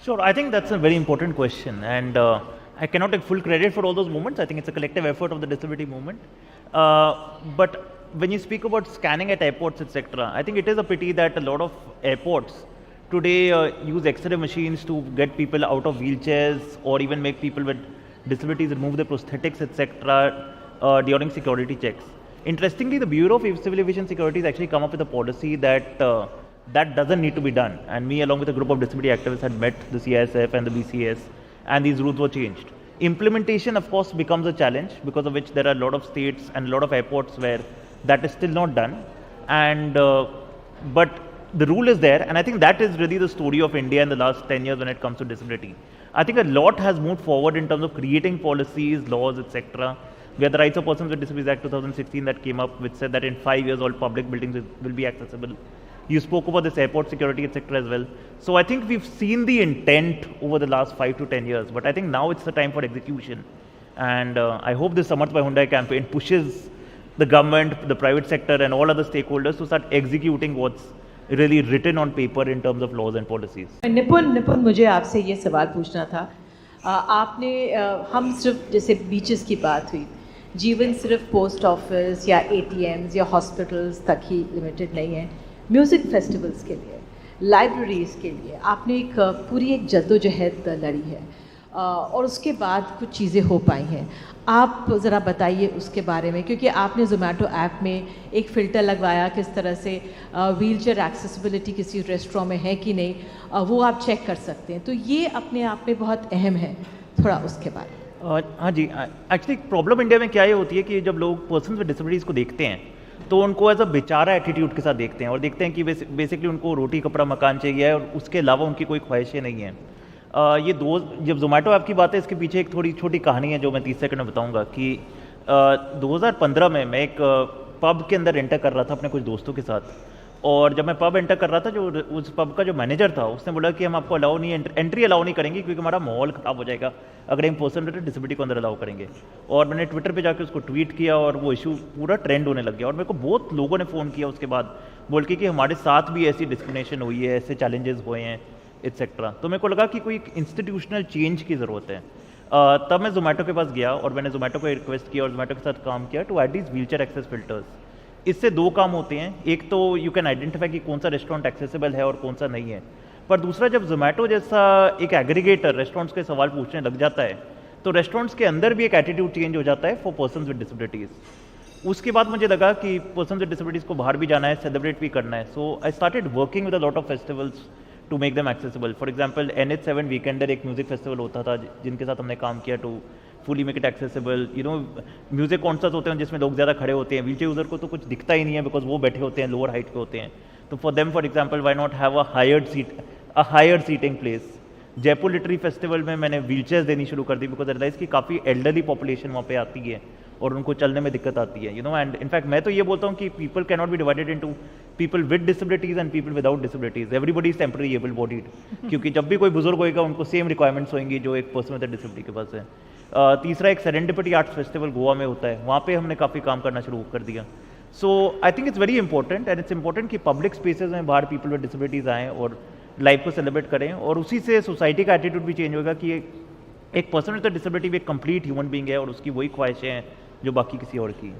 Sure, I think that's a very important question, and I cannot take full credit for all those movements. I think it's a collective effort of the disability movement. But when you speak about scanning at airports, etc., I think it is a pity that a lot of airports today use X-ray machines to get people out of wheelchairs, or even make people with disabilities remove their prosthetics, etc., during security checks. Interestingly, the Bureau of Civil Aviation Security has actually come up with a policy that that doesn't need to be done. And me, along with a group of disability activists, had met the CISF and the BCS, and these rules were changed. Implementation, of course, becomes a challenge, because of which there are a lot of states and a lot of airports where that is still not done. And but the rule is there, and I think that is really the story of India in the last 10 years when it comes to disability. I think a lot has moved forward in terms of creating policies, laws, etc. We had the Rights of Persons with Disabilities Act 2016 that came up, which said that in 5 years all public buildings will be accessible. You spoke about this airport security, etc. as well. So I think we've seen the intent over the last 5 to 10 years, but I think now it's the time for execution. And I hope this Samarth by Hyundai campaign pushes the government, the private sector, and all other stakeholders to start executing what's really written on paper in terms of laws and policies. निपुण मुझे आपसे ये सवाल पूछना था। आपने हम सिर्फ जैसे बीचेस की बात हुई, जीवन सिर्फ पोस्ट ऑफिस या ATMs या हॉस्पिटल्स तक ही लिमिटेड नहीं है। म्यूज़िक फेस्टिवल्स के लिए, लाइब्रेरीज़ के लिए आपने एक पूरी एक जद्दोजहद लड़ी है, और उसके बाद कुछ चीज़ें हो पाई हैं। आप ज़रा बताइए उसके बारे में, क्योंकि आपने ज़ोमैटो ऐप में एक फ़िल्टर लगवाया किस तरह से व्हीलचेयर एक्सेसिबिलिटी किसी रेस्टोरेंट में है कि नहीं, वो आप चेक कर सकते हैं। तो ये अपने आप में बहुत अहम है, थोड़ा उसके बारे में। हाँ जी, एक्चुअली प्रॉब्लम इंडिया में क्या ये होती है कि जब लोग पर्सन विद डिसेबिलिटीज़ को देखते हैं तो उनको एज अ बेचारा एटीट्यूड के साथ देखते हैं, और देखते हैं कि बेसिकली उनको रोटी कपड़ा मकान चाहिए है, और उसके अलावा उनकी कोई ख्वाहिशें नहीं हैं। ये जब जोमेटो ऐप की बात है, इसके पीछे एक थोड़ी छोटी कहानी है जो मैं 30 सेकंड में बताऊंगा कि 2015 में मैं एक पब के अंदर एंटर कर रहा था अपने कुछ दोस्तों के साथ, और जब मैं पब एंटर कर रहा था, जो उस पब का जो मैनेजर था उसने बोला कि हम आपको अलाउ नहीं, एंट्री अलाउ नहीं करेंगे क्योंकि हमारा माहौल ख़राब हो जाएगा अगर हम पर्सन विद डिसेबिलिटी को अंदर अलाउ करेंगे। और मैंने ट्विटर पे जाके उसको ट्वीट किया, और वो इशू पूरा ट्रेंड होने लग गया, और मेरे को बहुत लोगों ने फ़ोन किया उसके बाद बोल के कि हमारे साथ भी ऐसी डिस्क्रिमिनेशन हुई है, ऐसे चैलेंजेस हुए हैं, एट्सेट्रा। तो मेरे को लगा कि कोई इंस्टीट्यूशनल चेंज की ज़रूरत है। तब मैं जोमेटो के पास गया और मैंने जोमेटो को रिक्वेस्ट किया और जोमेटो के साथ काम किया to add these wheelchair access filters. इससे दो काम होते हैं, एक तो यू कैन आइडेंटिफाई कि कौन सा रेस्टोरेंट एक्सेसिबल है और कौन सा नहीं है, पर दूसरा जब जोमेटो जैसा एक एग्रीगेटर रेस्टोरेंट्स के सवाल पूछने लग जाता है तो रेस्टोरेंट्स के अंदर भी एक एटीट्यूड चेंज हो जाता है फॉर पर्सन्स विद डिसेबिलिटीज़। उसके बाद मुझे लगा कि पर्सन विद डिसेबिलिटीज़ को बाहर भी जाना है, सेलिब्रेट भी करना है, so I started working with a lot of festivals to make them accessible. For example NH7 weekender एक म्यूजिक फेस्टिवल होता था जिनके साथ हमने काम किया to fully make it accessible. You know, music concerts होते हैं जिसमें लोग ज़्यादा खड़े होते हैं, व्हीलचेयर यूज़र को तो कुछ दिखता ही नहीं है बिकॉज वो बैठे होते हैं, लोअर हाइट पे होते हैं, तो for them for example why not have a higher seating place. Jaipur literary festival में मैंने व्हीलचेयर्स देनी शुरू कर दी बिकॉज आई रियलाइज कि काफ़ी एल्डरली पॉपुलेशन वहाँ पे आती है और उनको चलने में दिक्कत आती है, यू नो। एंड इनफैक्ट मैं तो ये बोलता हूँ कि people can not be divided into people with disabilities and people without disabilities, everybody is temporary able bodied, क्योंकि जब भी कोई बुजुर्ग होएगा उनको सेम रिक्वायरमेंट्स होंगी जो एक पर्सन विद डिसेबिलिटी के पास है। तीसरा एक सेरेंडिपिटी आर्ट्स फेस्टिवल गोवा में होता है, वहाँ पे हमने काफ़ी काम करना शुरू कर दिया। So I think it's very important and it's important कि पब्लिक स्पेसेस में बाहर पीपल विद डिसेबिलिटीज आएँ और लाइफ को सेलिब्रेट करें, और उसी से सोसाइटी का एटीट्यूड भी चेंज होगा कि एक पर्सन विद डिसेबिलिटी भी एक कंप्लीट ह्यूमन बीइंग है और उसकी वही ख्वाहिशें हैं जो बाकी किसी और की।